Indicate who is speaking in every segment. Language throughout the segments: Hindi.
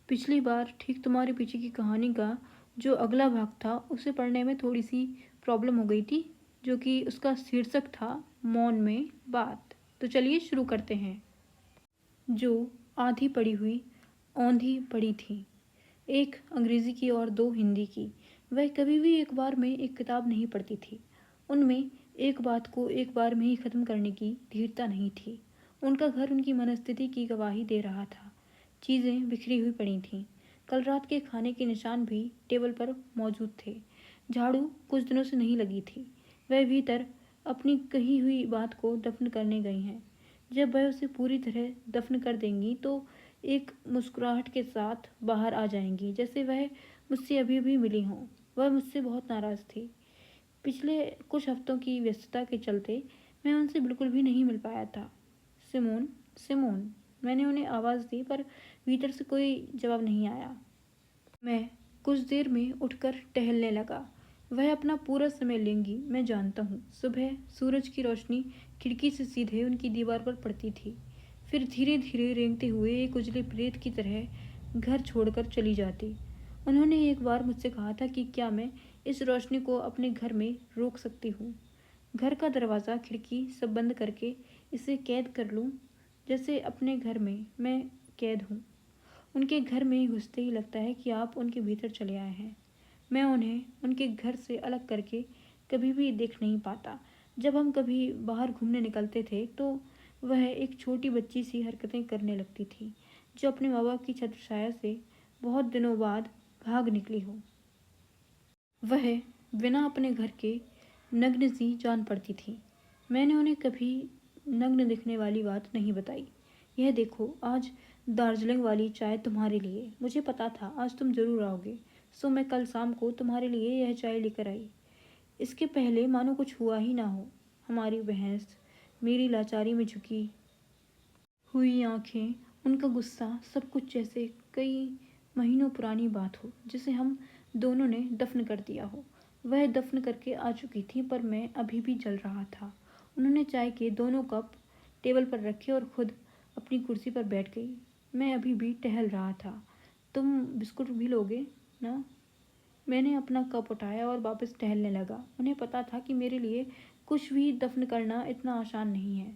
Speaker 1: पिछली बार ठीक तुम्हारे पीछे की कहानी का जो अगला भाग था उसे पढ़ने में थोड़ी सी प्रॉब्लम हो गई थी, जो कि उसका शीर्षक था मौन में बात। तो चलिए शुरू करते हैं। जो आधी पड़ी हुई औंधी पड़ी थी, एक अंग्रेजी की और दो हिंदी की। वह कभी भी एक बार में एक किताब नहीं पढ़ती थी। उनमें एक बात को एक बार में ही खत्म करने की धीरता नहीं थी। उनका घर उनकी मनस्थिति की गवाही दे रहा था। चीज़ें बिखरी हुई पड़ी थीं। कल रात के खाने के निशान भी टेबल पर मौजूद थे। झाड़ू कुछ दिनों से नहीं लगी थी। वह भीतर अपनी कही हुई बात को दफन करने गई हैं। जब वह उसे पूरी तरह दफन कर देंगी तो एक मुस्कुराहट के साथ बाहर आ जाएंगी, जैसे वह मुझसे अभी अभी मिली हों। वह मुझसे बहुत नाराज़ थी। पिछले कुछ हफ्तों की व्यस्तता के चलते मैं उनसे बिल्कुल भी नहीं मिल पाया था। सिमोन, सिमोन, मैंने उन्हें आवाज़ दी, पर भीतर से कोई जवाब नहीं आया। मैं कुछ देर में उठकर टहलने लगा। वह अपना पूरा समय लेंगी, मैं जानता हूँ। सुबह सूरज की रोशनी खिड़की से सीधे उनकी दीवार पर पड़ती थी, फिर धीरे धीरे रेंगते हुए एक उजले प्रेत की तरह घर छोड़कर चली जाती। उन्होंने एक बार मुझसे कहा था कि क्या मैं इस रोशनी को अपने घर में रोक सकती हूँ। घर का दरवाज़ा खिड़की सब बंद करके इसे कैद कर लूँ, जैसे अपने घर में मैं कैद हूँ। उनके घर में घुसते ही लगता है कि आप उनके भीतर चले आए हैं। मैं उन्हें उनके घर से अलग करके कभी भी देख नहीं पाता। जब हम कभी बाहर घूमने निकलते थे तो वह एक छोटी बच्ची सी हरकतें करने लगती थी, जो अपने माँ बाप की छत्रछाया से बहुत दिनों बाद भाग निकली हो। वह बिना अपने घर के नग्न सी जान पड़ती थी। मैंने उन्हें कभी नग्न दिखने वाली बात नहीं बताई। यह देखो, आज दार्जिलिंग वाली चाय तुम्हारे लिए। मुझे पता था आज तुम जरूर आओगे, सो मैं कल शाम को तुम्हारे लिए यह चाय लेकर आई। इसके पहले मानो कुछ हुआ ही ना हो। हमारी बहस, मेरी लाचारी में झुकी हुई आंखें, उनका गुस्सा, सब कुछ जैसे कई महीनों पुरानी बात हो, जिसे हम दोनों ने दफन कर दिया हो। वह दफन करके आ चुकी थी, पर मैं अभी भी जल रहा था। उन्होंने चाय के दोनों कप टेबल पर रखे और खुद अपनी कुर्सी पर बैठ गई। मैं अभी भी टहल रहा था। तुम बिस्कुट भी लोगे ना? मैंने अपना कप उठाया और वापस टहलने लगा। उन्हें पता था कि मेरे लिए कुछ भी दफन करना इतना आसान नहीं है।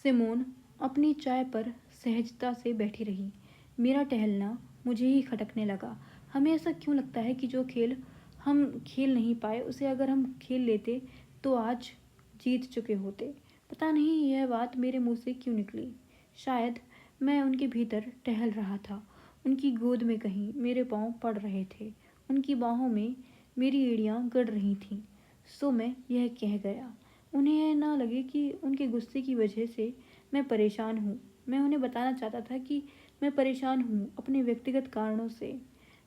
Speaker 1: सिमोन अपनी चाय पर सहजता से बैठी रही। मेरा टहलना मुझे ही खटकने लगा। हमें ऐसा क्यों लगता है कि जो खेल हम खेल नहीं पाए, उसे अगर हम खेल लेते तो आज जीत चुके होते। पता नहीं यह बात मेरे मुंह से क्यों निकली। शायद मैं उनके भीतर टहल रहा था। उनकी गोद में कहीं मेरे पाँव पड़ रहे थे। उनकी बाहों में मेरी एड़ियाँ गड़ रही थीं। सो मैं यह कह गया। उन्हें यह ना लगे कि उनके गुस्से की वजह से मैं परेशान हूँ। मैं उन्हें बताना चाहता था कि मैं परेशान हूँ अपने व्यक्तिगत कारणों से।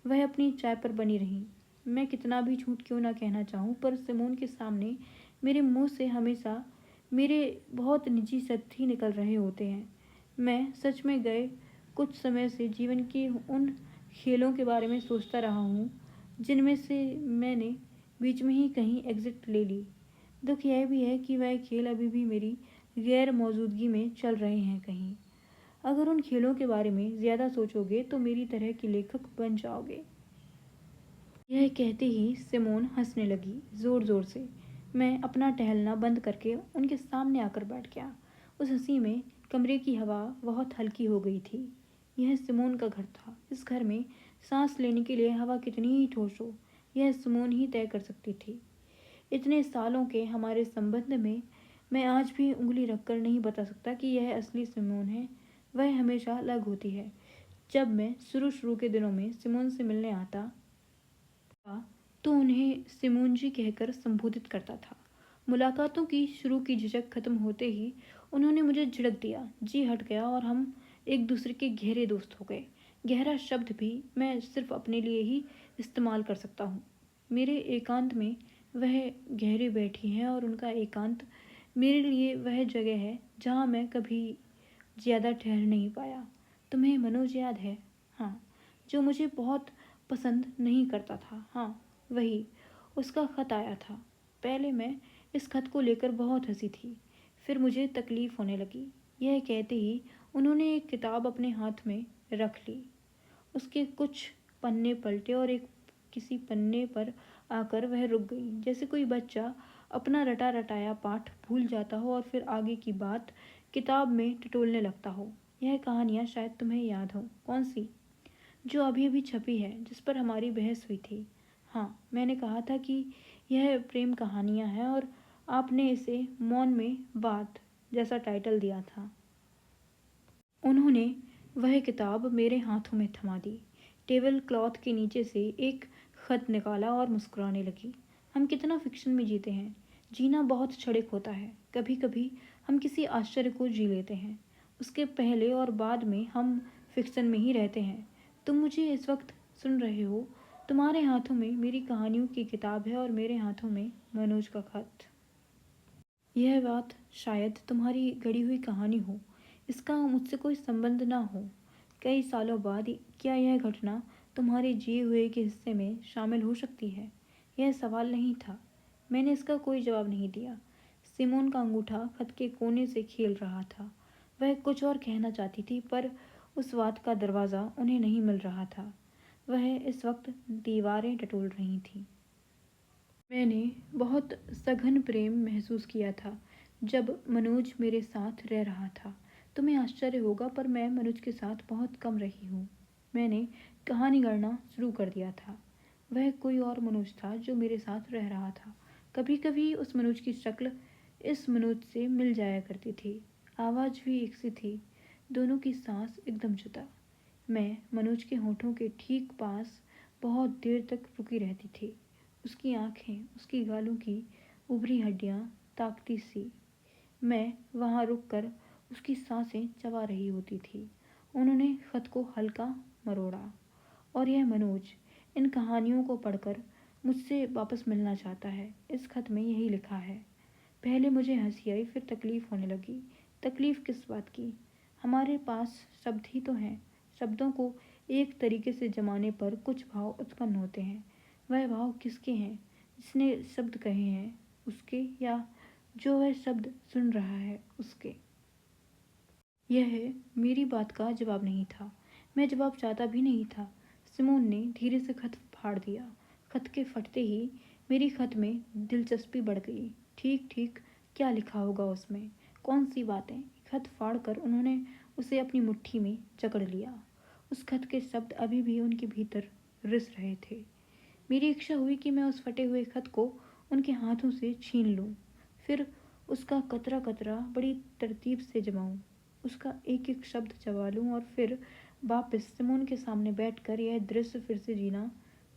Speaker 1: वह अपनी चाय पर बनी रही। मैं कितना भी झूठ क्यों ना कहना चाहूँ, पर सिमोन के सामने मेरे मुंह से हमेशा मेरे बहुत निजी सत्य ही निकल रहे होते हैं। मैं सच में गए कुछ समय से जीवन के उन खेलों के बारे में सोचता रहा हूँ, जिनमें से मैंने बीच में ही कहीं एग्जिट ले ली। दुख यह भी है कि वह खेल अभी भी मेरी गैर मौजूदगी में चल रहे हैं कहीं। अगर उन खेलों के बारे में ज़्यादा सोचोगे तो मेरी तरह के लेखक बन जाओगे। यह कहते ही सिमोन हंसने लगी, ज़ोर ज़ोर से। मैं अपना टहलना बंद करके उनके सामने आकर बैठ गया। उस हंसी में कमरे की हवा बहुत हल्की हो गई थी। यह सिमोन का घर था। इस घर में सांस लेने के लिए हवा कितनी ही ठोस हो, यह सिमोन ही तय कर सकती थी। इतने सालों के हमारे संबंध में मैं आज भी उंगली रखकर नहीं बता सकता कि यह असली सिमोन है। वह हमेशा अलग होती है। जब मैं शुरू शुरू के दिनों में सिमोन से मिलने आता था तो उन्हें सिमोन जी कहकर संबोधित करता था। मुलाकातों की शुरू की झिझक खत्म होते ही उन्होंने मुझे झिड़क दिया। जी हट गया और हम एक दूसरे के गहरे दोस्त हो गए। गहरा शब्द भी मैं सिर्फ अपने लिए ही इस्तेमाल कर सकता हूँ। मेरे एकांत में वह गहरे बैठी हैं और उनका एकांत मेरे लिए वह जगह है जहाँ मैं कभी ज़्यादा ठहर नहीं पाया। तुम्हें मनोज याद है? हाँ, जो मुझे बहुत पसंद नहीं करता था। हाँ, वही। उसका खत आया था। पहले मैं इस खत को लेकर बहुत हंसी थी, फिर मुझे तकलीफ होने लगी। यह कहते ही उन्होंने एक किताब अपने हाथ में रख ली उसके कुछ पन्ने पलटे और एक किसी पन्ने पर आकर वह रुक गई, जैसे कोई बच्चा अपना रटा रटाया पाठ भूल जाता हो और फिर आगे की बात किताब में टटोलने लगता हो। यह कहानियाँ शायद तुम्हें याद हो। कौन सी? जो अभी अभी छपी है, जिस पर हमारी बहस हुई थी। हाँ, मैंने कहा था कि यह प्रेम कहानियाँ हैं और आपने इसे मौन में बात जैसा टाइटल दिया था। उन्होंने वह किताब मेरे हाथों में थमा दी, टेबल क्लॉथ के नीचे से एक खत निकाला और मुस्कुराने लगी। हम कितना फिक्शन में जीते हैं। जीना बहुत क्षणिक होता है। कभी कभी हम किसी आश्चर्य को जी लेते हैं, उसके पहले और बाद में हम फिक्शन में ही रहते हैं। तुम मुझे इस वक्त सुन रहे हो। तुम्हारे हाथों में मेरी कहानियों की किताब है और मेरे हाथों में मनोज का खत। यह बात शायद तुम्हारी गढ़ी हुई कहानी हो, इसका मुझसे कोई संबंध ना हो। कई सालों बाद क्या यह घटना तुम्हारे जिए हुए के हिस्से में शामिल हो सकती है? यह सवाल नहीं था। मैंने इसका कोई जवाब नहीं दिया। सिमोन का अंगूठा खत के कोने से खेल रहा था। वह कुछ और कहना चाहती थी, पर उस बात का दरवाज़ा उन्हें नहीं मिल रहा था। वह इस वक्त दीवारें टटोल रही थीं। मैंने बहुत सघन प्रेम महसूस किया था जब मनोज मेरे साथ रह रहा था। तुम्हें आश्चर्य होगा, पर मैं मनोज के साथ बहुत कम रही हूँ। मैंने कहानी गढ़ना शुरू कर दिया था। वह कोई और मनोज था जो मेरे साथ रह रहा था। कभी कभी उस मनोज की शक्ल इस मनोज से मिल जाया करती थी। आवाज़ भी एक सी थी, दोनों की सांस एकदम जुदा। मैं मनोज के होठों के ठीक पास बहुत देर तक रुकी रहती थी। उसकी आंखें, उसकी गालों की उभरी हड्डियां ताकती सी। मैं वहां रुककर उसकी सांसें चबा रही होती थी। उन्होंने खत को हल्का मरोड़ा। और यह मनोज इन कहानियों को पढ़कर मुझसे वापस मिलना चाहता है। इस खत में यही लिखा है। पहले मुझे हंसी आई, फिर तकलीफ होने लगी। तकलीफ किस बात की? हमारे पास शब्द ही तो हैं। शब्दों को एक तरीके से जमाने पर कुछ भाव उत्पन्न होते हैं। वह भाव किसके हैं? जिसने शब्द कहे हैं उसके, या जो वह शब्द सुन रहा है उसके? यह मेरी बात का जवाब नहीं था। मैं जवाब चाहता भी नहीं था। सिमोन ने धीरे से खत फाड़ दिया। खत के फटते ही मेरी खत में दिलचस्पी बढ़ गई। ठीक ठीक क्या लिखा होगा उसमें? कौन सी बातें? खत फाड़ कर उन्होंने उसे अपनी मुट्ठी में जकड़ लिया। उस खत के शब्द अभी भी उनके भीतर रिस रहे थे। मेरी इच्छा हुई कि मैं उस फटे हुए खत को उनके हाथों से छीन लूं, फिर उसका कतरा कतरा बड़ी तरतीब से जमाऊं, उसका एक एक शब्द चबा लूं और फिर वापस सिमोन के सामने बैठकर यह दृश्य फिर से जीना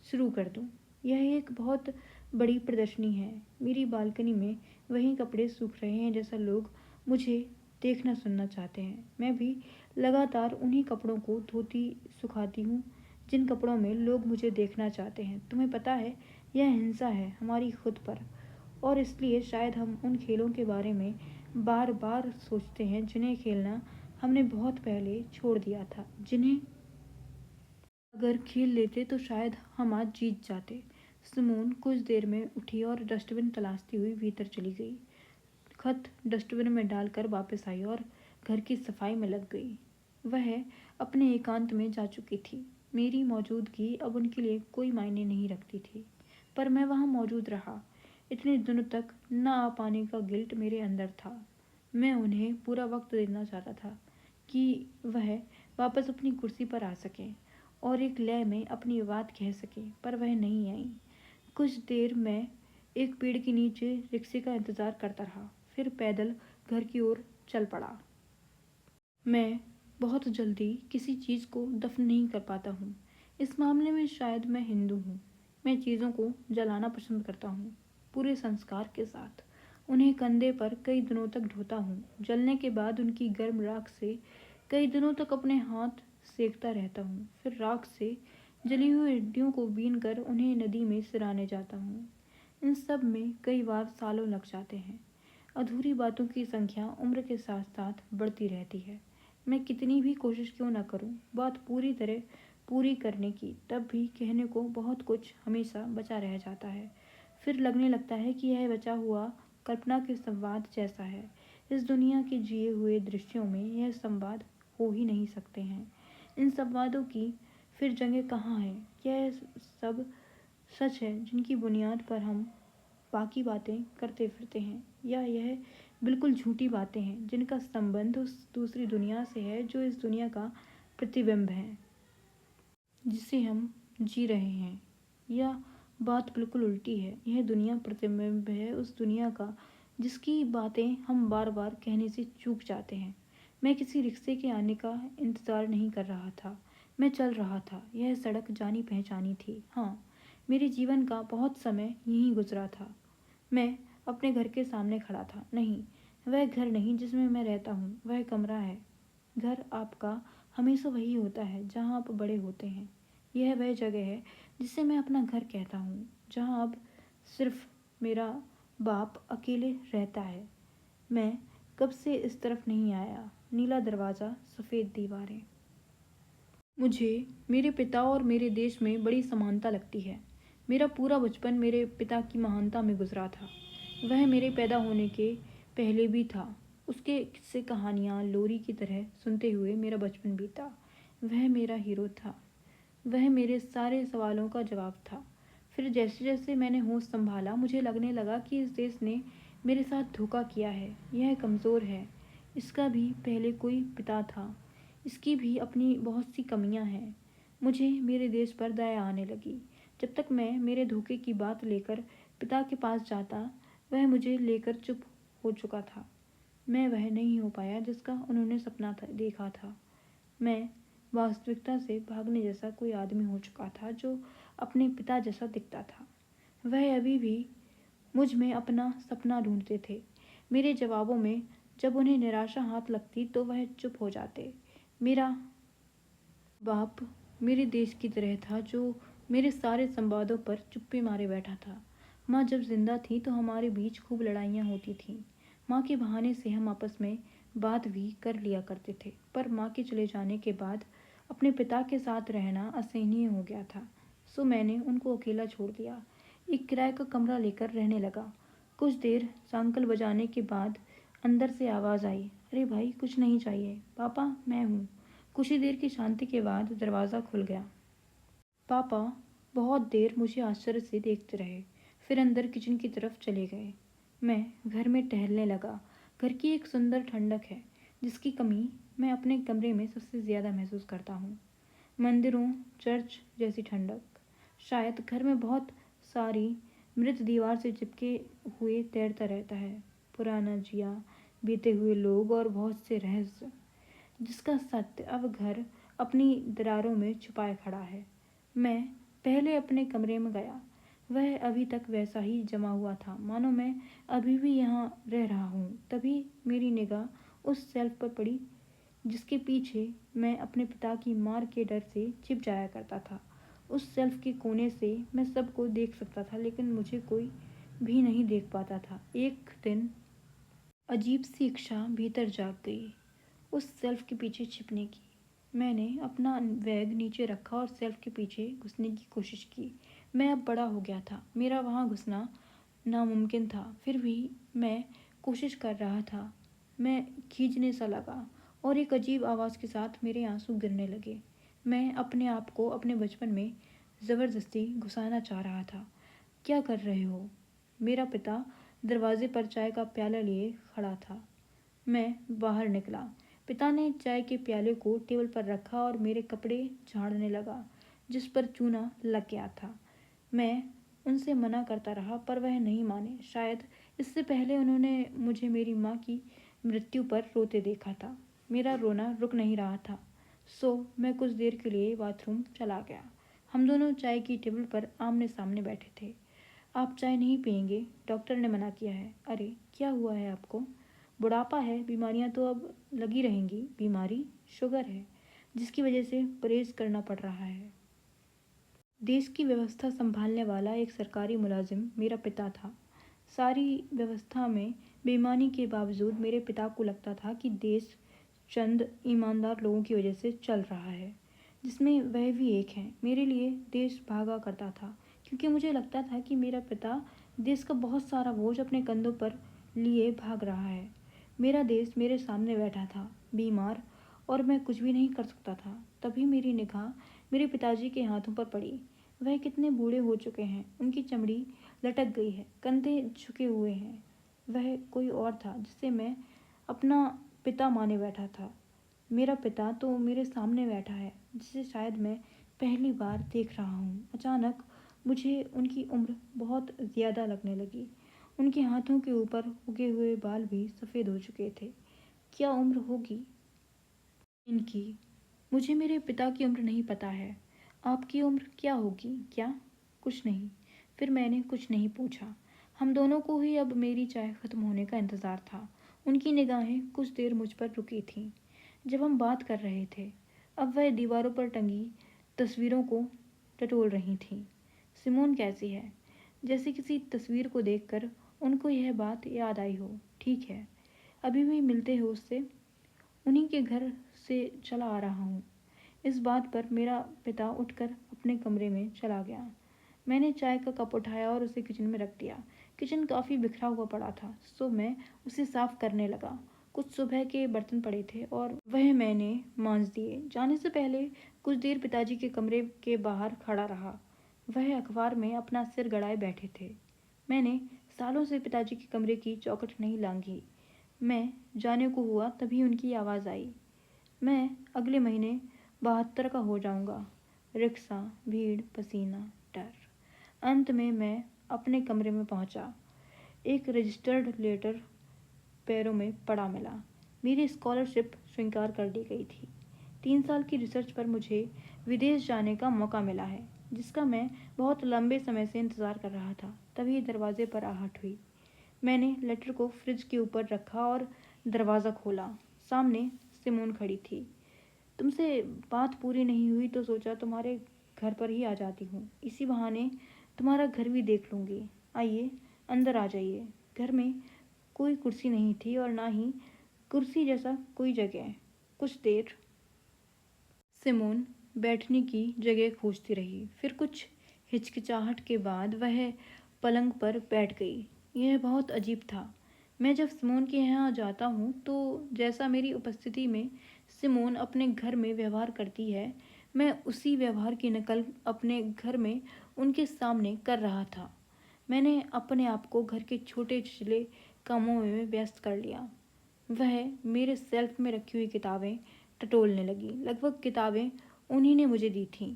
Speaker 1: शुरू कर दूं। यह एक बहुत बड़ी प्रदर्शनी है। मेरी बालकनी में वही कपड़े सूख रहे हैं जैसा लोग मुझे देखना सुनना चाहते हैं। मैं भी लगातार उन्हीं कपड़ों को धोती सुखाती हूँ जिन कपड़ों में लोग मुझे देखना चाहते हैं। तुम्हें पता है, यह हिंसा है हमारी खुद पर, और इसलिए शायद हम उन खेलों के बारे में बार बार सोचते हैं जिन्हें खेलना हमने बहुत पहले छोड़ दिया था, जिन्हें अगर खेल लेते तो शायद हम आज जीत जाते। सुमोन कुछ देर में उठी और डस्टबिन तलाशती हुई भीतर चली गई। खत डस्टबिन में डालकर वापस आई और घर की सफाई में लग गई। वह अपने एकांत में जा चुकी थी। मेरी मौजूदगी अब उनके लिए कोई मायने नहीं रखती थी, पर मैं वहाँ मौजूद रहा। इतने दिनों तक न आ पाने का गिल्ट मेरे अंदर था। मैं उन्हें पूरा वक्त देना चाहता था कि वह वापस अपनी कुर्सी पर आ सकें और एक लय में अपनी बात कह सकें, पर वह नहीं आई। कुछ देर मैं एक पेड़ के नीचे रिक्शे का इंतज़ार करता रहा, फिर पैदल घर की ओर चल पड़ा। मैं बहुत जल्दी किसी चीज़ को दफन नहीं कर पाता हूँ। इस मामले में शायद मैं हिंदू हूँ। मैं चीज़ों को जलाना पसंद करता हूँ, पूरे संस्कार के साथ। उन्हें कंधे पर कई दिनों तक ढोता हूँ। जलने के बाद उनकी गर्म राख से कई दिनों तक अपने हाथ सेकता रहता हूँ। फिर राख से जली हुई हड्डियों को बीन कर उन्हें नदी में सिराने जाता हूँ। इन सब में कई बार सालों लग जाते हैं। अधूरी बातों की संख्या उम्र के साथ साथ बढ़ती रहती है। मैं कितनी भी कोशिश क्यों ना करूं बात पूरी तरह पूरी करने की, तब भी कहने को बहुत कुछ हमेशा बचा रह जाता है। फिर लगने लगता है कि यह बचा हुआ कल्पना के संवाद जैसा है। इस दुनिया के जिए हुए दृश्यों में यह संवाद हो ही नहीं सकते हैं। इन संवादों की फिर जगह कहाँ है? यह सब सच है जिनकी बुनियाद पर हम बाकी बातें करते फिरते हैं, या यह बिल्कुल झूठी बातें हैं जिनका संबंध उस दूसरी दुनिया से है जो इस दुनिया का प्रतिबिंब है जिसे हम जी रहे हैं? या बात बिल्कुल उल्टी है, यह दुनिया प्रतिबिंब है उस दुनिया का जिसकी बातें हम बार बार कहने से चूक जाते हैं। मैं किसी रिक्शे के आने का इंतज़ार नहीं कर रहा था, मैं चल रहा था। यह सड़क जानी पहचानी थी। हाँ, मेरे जीवन का बहुत समय यहीं गुजरा था। मैं अपने घर के सामने खड़ा था। नहीं, वह घर नहीं जिसमें मैं रहता हूँ, वह कमरा है। घर आपका हमेशा वही होता है जहाँ आप बड़े होते हैं। यह वह जगह है जिसे मैं अपना घर कहता हूँ, जहाँ अब सिर्फ मेरा बाप अकेले रहता है। मैं कब से इस तरफ नहीं आया। नीला दरवाज़ा, सफ़ेद दीवारें। मुझे मेरे पिता और मेरे देश में बड़ी समानता लगती है। मेरा पूरा बचपन मेरे पिता की महानता में गुजरा था। वह मेरे पैदा होने के पहले भी था। उसके किस्से कहानियाँ लोरी की तरह सुनते हुए मेरा बचपन बीता। वह मेरा हीरो था। वह मेरे सारे सवालों का जवाब था। फिर जैसे जैसे मैंने होश संभाला, मुझे लगने लगा कि इस देश ने मेरे साथ धोखा किया है। यह कमज़ोर है। इसका भी पहले कोई पिता था। इसकी भी अपनी बहुत सी कमियां हैं। मुझे मेरे देश पर दया आने लगी। जब तक मैं मेरे धोखे की बात लेकर पिता के पास जाता, वह मुझे लेकर चुप हो चुका था। मैं वह नहीं हो पाया जिसका उन्होंने सपना देखा था। मैं वास्तविकता से भागने जैसा कोई आदमी हो चुका था जो अपने पिता जैसा दिखता था। वह अभी भी मुझ में अपना सपना ढूंढते थे। मेरे जवाबों में जब उन्हें निराशा हाथ लगती तो वह चुप हो जाते। मेरा बाप मेरे देश की तरह था जो मेरे सारे संवादों पर चुप्पी मारे बैठा था। माँ जब जिंदा थी तो हमारे बीच खूब लड़ाइयाँ होती थीं। माँ के बहाने से हम आपस में बात भी कर लिया करते थे, पर माँ के चले जाने के बाद अपने पिता के साथ रहना असहनीय हो गया था। सो मैंने उनको अकेला छोड़ दिया। एक किराए का कमरा लेकर रहने लगा। कुछ देर सांकल बजाने के बाद अंदर से आवाज़ आई, अरे भाई कुछ नहीं चाहिए? पापा, मैं हूँ। कुछ ही देर की शांति के बाद दरवाज़ा खुल गया। पापा बहुत देर मुझे आश्चर्य से देखते रहे, फिर अंदर किचन की तरफ चले गए। मैं घर में टहलने लगा। घर की एक सुंदर ठंडक है जिसकी कमी मैं अपने कमरे में सबसे ज़्यादा महसूस करता हूँ। मंदिरों, चर्च जैसी ठंडक। शायद घर में बहुत सारी मृत दीवार से चिपके हुए तैरता रहता है। पुराना जिया, बीते हुए लोग और बहुत से रहस्य जिसका सत्य अब घर अपनी दरारों में छुपाए खड़ा है। मैं पहले अपने कमरे में गया। वह अभी तक वैसा ही जमा हुआ था, मानो मैं अभी भी यहाँ रह रहा हूँ। तभी मेरी निगाह उस शेल्फ पर पड़ी जिसके पीछे मैं अपने पिता की मार के डर से छिप जाया करता था। उस शेल्फ के कोने से मैं सबको देख सकता था, लेकिन मुझे कोई भी नहीं देख पाता था। एक दिन अजीब सी इच्छा भीतर जाग गई, उस शेल्फ के पीछे छिपने की। मैंने अपना बैग नीचे रखा और शेल्फ के पीछे घुसने की कोशिश की। मैं अब बड़ा हो गया था, मेरा वहाँ घुसना नामुमकिन था। फिर भी मैं कोशिश कर रहा था। मैं खींचने सा लगा और एक अजीब आवाज़ के साथ मेरे आंसू गिरने लगे। मैं अपने आप को अपने बचपन में ज़बरदस्ती घुसाना चाह रहा था। क्या कर रहे हो? मेरा पिता दरवाजे पर चाय का प्याला लिए खड़ा था। मैं बाहर निकला। पिता ने चाय के प्याले को टेबल पर रखा और मेरे कपड़े झाड़ने लगा जिस पर चूना लग गया था। मैं उनसे मना करता रहा पर वह नहीं माने। शायद इससे पहले उन्होंने मुझे मेरी माँ की मृत्यु पर रोते देखा था। मेरा रोना रुक नहीं रहा था, सो मैं कुछ देर के लिए बाथरूम चला गया। हम दोनों चाय की टेबल पर आमने सामने बैठे थे। आप चाय नहीं पियेंगे? डॉक्टर ने मना किया है। अरे क्या हुआ है आपको? बुढ़ापा है, बीमारियां तो अब लगी रहेंगी। बीमारी? शुगर है जिसकी वजह से परहेज करना पड़ रहा है। देश की व्यवस्था संभालने वाला एक सरकारी मुलाजिम मेरा पिता था। सारी व्यवस्था में बेईमानी के बावजूद मेरे पिता को लगता था कि देश चंद ईमानदार लोगों की वजह से चल रहा है, जिसमें वह भी एक हैं। मेरे लिए देश भागा करता था क्योंकि मुझे लगता था कि मेरा पिता देश का बहुत सारा बोझ अपने कंधों पर लिए भाग रहा है। मेरा देश मेरे सामने बैठा था, बीमार, और मैं कुछ भी नहीं कर सकता था। तभी मेरी निगाह मेरे पिताजी के हाथों पर पड़ी। वह कितने बूढ़े हो चुके हैं, उनकी चमड़ी लटक गई है, कंधे झुके हुए हैं। वह कोई और था जिसे मैं अपना पिता माने बैठा था। मेरा पिता तो मेरे सामने बैठा है, जिसे शायद मैं पहली बार देख रहा हूँ। अचानक मुझे उनकी उम्र बहुत ज़्यादा लगने लगी। उनके हाथों के ऊपर उगे हुए बाल भी सफ़ेद हो चुके थे। क्या उम्र होगी इनकी? मुझे मेरे पिता की उम्र नहीं पता है। आपकी उम्र क्या होगी? क्या? कुछ नहीं। फिर मैंने कुछ नहीं पूछा। हम दोनों को ही अब मेरी चाय खत्म होने का इंतज़ार था। उनकी निगाहें कुछ देर मुझ पर रुकी थीं जब हम बात कर रहे थे। अब वह दीवारों पर टंगी तस्वीरों को टटोल रही थीं। सिमोन कैसी है? जैसे किसी तस्वीर को देखकर उनको यह बात याद आई हो। ठीक है, अभी भी मिलते हो उससे? उन्हीं के घर से चला आ रहा हूँ। इस बात पर मेरा पिता उठकर अपने कमरे में चला गया। मैंने चाय का कप उठाया और उसे किचन में रख दिया। किचन काफ़ी बिखरा हुआ पड़ा था, सो मैं उसे साफ करने लगा। कुछ सुबह के बर्तन पड़े थे और वह मैंने मांज दिए। जाने से पहले कुछ देर पिताजी के कमरे के बाहर खड़ा रहा। वह अखबार में अपना सिर गड़ाए बैठे थे। मैंने सालों से पिताजी के कमरे की चौखट नहीं लांघी। मैं जाने को हुआ तभी उनकी आवाज़ आई। मैं अगले महीने 72 का हो जाऊंगा। रिक्शा, भीड़, पसीना, डर। अंत में मैं अपने कमरे में पहुंचा। एक रजिस्टर्ड लेटर पैरों में पड़ा मिला। मेरी स्कॉलरशिप स्वीकार कर ली गई थी। 3 साल की रिसर्च पर मुझे विदेश जाने का मौका मिला है, जिसका मैं बहुत लंबे समय से इंतज़ार कर रहा था। तभी दरवाजे पर आहट हुई। मैंने लेटर को फ्रिज के ऊपर रखा और दरवाज़ा खोला। सामने सिमोन खड़ी थी। तुमसे बात पूरी नहीं हुई तो सोचा तुम्हारे घर पर ही आ जाती हूँ। इसी बहाने तुम्हारा घर भी देख लूँगी। आइए, अंदर आ जाइए। घर में कोई कुर्सी नहीं थी और ना ही कुर्सी जैसा कोई जगह। कुछ देर सिमोन बैठने की जगह खोजती रही। फिर कुछ हिचकिचाहट के बाद वह पलंग पर बैठ गई। यह बहुत अजीब था। मैं जब सिमोन के यहाँ जाता हूँ तो जैसा मेरी उपस्थिति में सिमोन अपने घर में व्यवहार करती है, मैं उसी व्यवहार की नकल अपने घर में उनके सामने कर रहा था। मैंने अपने आप को घर के छोटे छिछले कामों में व्यस्त कर लिया। वह मेरे शेल्फ में रखी हुई किताबें टटोलने लगी। लगभग किताबें उन्हीं ने मुझे दी थीं।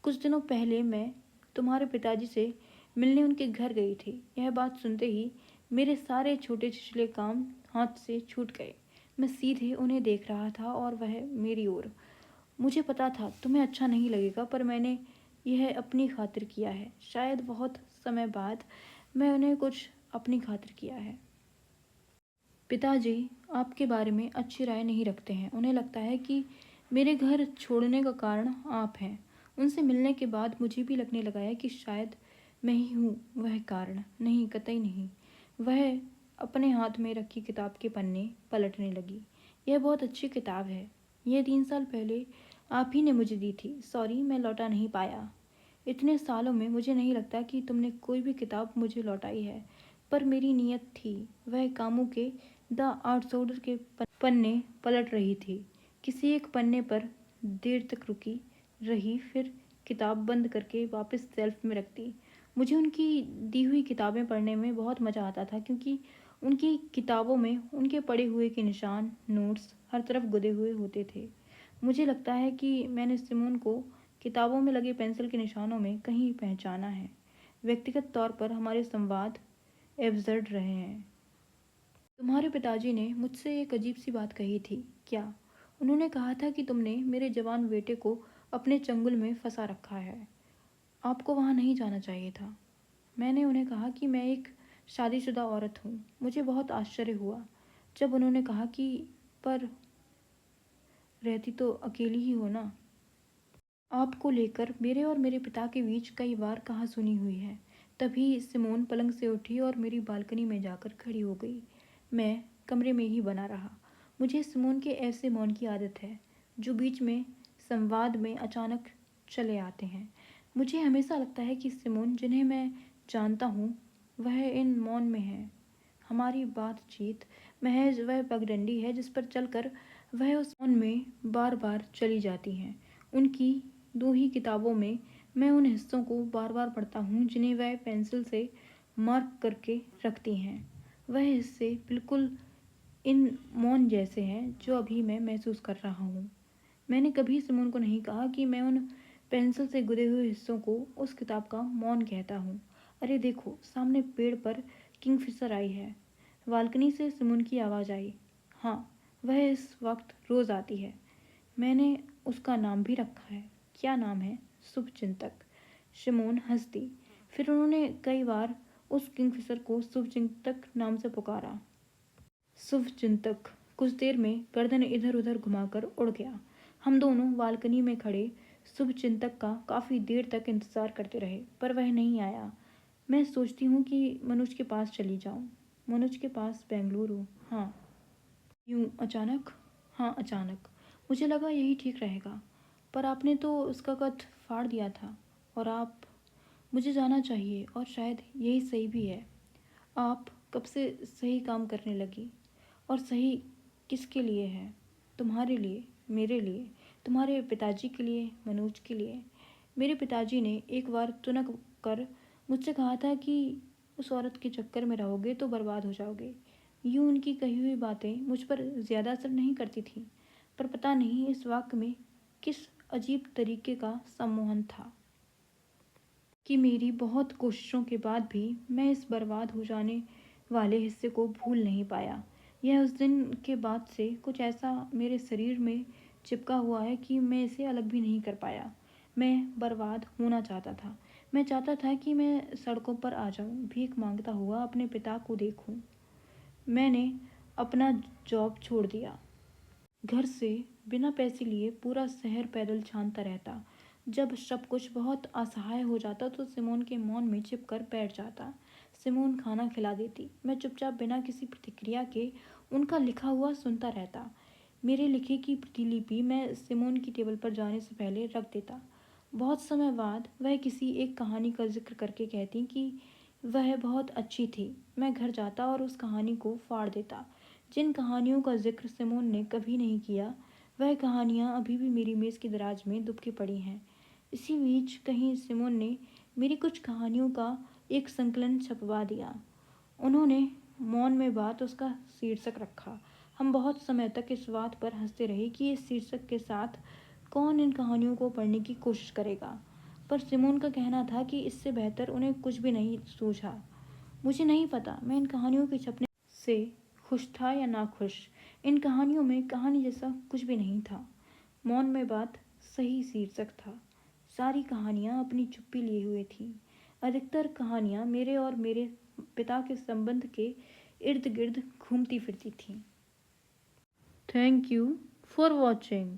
Speaker 1: कुछ दिनों पहले मैं तुम्हारे पिताजी से मिलने उनके घर गई थी। यह बात सुनते ही मेरे सारे छोटे छिछले काम हाथ से छूट गए। मैं सीधे उन्हें देख रहा था और वह मेरी ओर। मुझे पता था तुम्हें अच्छा नहीं लगेगा, पर मैंने यह अपनी खातिर किया है। शायद बहुत समय बाद मैं उन्हें कुछ अपनी खातिर किया है। पिताजी आपके बारे में अच्छी राय नहीं रखते हैं। उन्हें लगता है कि मेरे घर छोड़ने का कारण आप हैं। उनसे मिलने के बाद मुझे भी लगने लगा है कि शायद मैं ही हूँ वह कारण। नहीं, कतई नहीं। वह अपने हाथ में रखी किताब के पन्ने पलटने लगी। यह बहुत अच्छी किताब है। यह 3 साल पहले आप ही ने मुझे दी थी। सॉरी, मैं लौटा नहीं पाया। इतने सालों में मुझे नहीं लगता कि तुमने कोई भी किताब मुझे लौटाई है, पर मेरी नीयत थी। वह कामों के द आउटसाइडर के पन्ने पलट रही थी। किसी एक पन्ने पर देर तक रुकी रही, फिर किताब बंद करके वापस शेल्फ में रख दी। मुझे उनकी दी हुई किताबें पढ़ने में बहुत मज़ा आता था, क्योंकि उनकी किताबों में उनके पढ़े हुए के निशान, नोट्स हर तरफ गुदे हुए होते थे। मुझे लगता है कि मैंने सिमोन को किताबों में लगे पेंसिल के निशानों में कहीं पहचाना है। व्यक्तिगत तौर पर हमारे संवाद एब्सर्ड रहे हैं। तुम्हारे पिताजी ने मुझसे एक अजीब सी बात कही थी। क्या? उन्होंने कहा था कि तुमने मेरे जवान बेटे को अपने चंगुल में फंसा रखा है। आपको वहाँ नहीं जाना चाहिए था। मैंने उन्हें कहा कि मैं एक शादीशुदा औरत हूँ। मुझे बहुत आश्चर्य हुआ जब उन्होंने कहा कि पर रहती तो अकेली ही हो ना। आपको लेकर मेरे और मेरे पिता के बीच कई बार कहासुनी हुई है। तभी सिमोन पलंग से उठी और मेरी बालकनी में जाकर खड़ी हो गई। मैं कमरे में ही बना रहा। मुझे सिमोन के ऐसे मौन की आदत है जो बीच में संवाद में अचानक चले आते हैं। मुझे हमेशा लगता है कि सिमोन, जिन्हें मैं जानता हूँ, वह इन मौन में है। हमारी बातचीत महज वह पगडंडी है जिस पर चलकर वह उस मौन में बार बार चली जाती हैं। उनकी दो ही किताबों में मैं उन हिस्सों को बार बार पढ़ता हूँ जिन्हें वह पेंसिल से मार्क करके रखती हैं। वह हिस्से बिल्कुल इन मौन जैसे हैं जो अभी मैं महसूस कर रहा हूँ। मैंने कभी सिमोन को नहीं कहा कि मैं उन पेंसिल से गुदे हुए हिस्सों को उस किताब का मौन कहता हूँ। अरे देखो, सामने पेड़ पर किंगफिशर आई है। बालकनी से सिमोन की आवाज़ आई। हाँ, वह इस वक्त रोज़ आती है। मैंने उसका नाम भी रखा है। क्या नाम है? शुभचिंतक। सिमोन हंस दी। फिर उन्होंने कई बार उस किंगफिशर को शुभचिंतक नाम से पुकारा। शुभचिंतक कुछ देर में गर्दन इधर उधर घुमाकर उड़ गया। हम दोनों बालकनी में खड़े शुभचिंतक का काफ़ी देर तक इंतज़ार करते रहे, पर वह नहीं आया। मैं सोचती हूँ कि मनोज के पास चली जाऊँ। मनोज के पास बेंगलुरु? हाँ। यूँ अचानक? हाँ, अचानक। मुझे लगा यही ठीक रहेगा, पर आपने तो उसका कद फाड़ दिया था। और आप? मुझे जाना चाहिए, और शायद यही सही भी है। आप कब से सही काम करने लगी? और सही किसके लिए है? तुम्हारे लिए, मेरे लिए, तुम्हारे पिताजी के लिए, मनोज के लिए। मेरे पिताजी ने एक बार तुनक कर मुझसे कहा था कि उस औरत के चक्कर में रहोगे तो बर्बाद हो जाओगे। यूं उनकी कही हुई बातें मुझ पर ज़्यादा असर नहीं करती थीं, पर पता नहीं इस वाक्य में किस अजीब तरीके का सम्मोहन था कि मेरी बहुत कोशिशों के बाद भी मैं इस बर्बाद हो जाने वाले हिस्से को भूल नहीं पाया। यह उस दिन के बाद से कुछ ऐसा मेरे शरीर में चिपका हुआ है कि मैं इसे अलग भी नहीं कर पाया। मैं बर्बाद होना चाहता था। मैं चाहता था कि मैं सड़कों पर आ जाऊं, भीख मांगता हुआ अपने पिता को देखूं। मैंने अपना जॉब छोड़ दिया। घर से बिना पैसे लिए पूरा शहर पैदल छानता रहता। जब सब कुछ बहुत असहाय हो जाता तो सिमोन के मौन में छिपकर बैठ जाता। सिमोन खाना खिला देती। मैं चुपचाप बिना किसी प्रतिक्रिया के उनका लिखा हुआ सुनता रहता। मेरे लिखे की प्रतिलिपि मैं सिमोन की टेबल पर जाने से पहले रख देता। बहुत समय बाद वह किसी एक कहानी का जिक्र करके कहती कि वह बहुत अच्छी थी। मैं घर जाता और उस कहानी को फाड़ देता। जिन कहानियों का जिक्र सिमोन ने कभी नहीं किया, वह कहानियाँ अभी भी मेरी मेज़ की दराज में दुबकी पड़ी हैं। इसी बीच कहीं सिमोन ने मेरी कुछ कहानियों का एक संकलन छपवा दिया। उन्होंने मौन में बात उसका शीर्षक रखा। हम बहुत समय तक इस बात पर हंसते रहे कि इस शीर्षक के साथ कौन इन कहानियों को पढ़ने की कोशिश करेगा, पर सिमोन का कहना था कि इससे बेहतर उन्हें कुछ भी नहीं सूझा। मुझे नहीं पता मैं इन कहानियों के छपने से खुश था या नाखुश। इन कहानियों में कहानी जैसा कुछ भी नहीं था। मौन में बात सही शीर्षक था। सारी कहानियाँ अपनी चुप्पी लिए हुए थीं। अधिकतर कहानियाँ मेरे और मेरे पिता के संबंध के इर्द गिर्द घूमती फिरती थीं। Thank you for watching.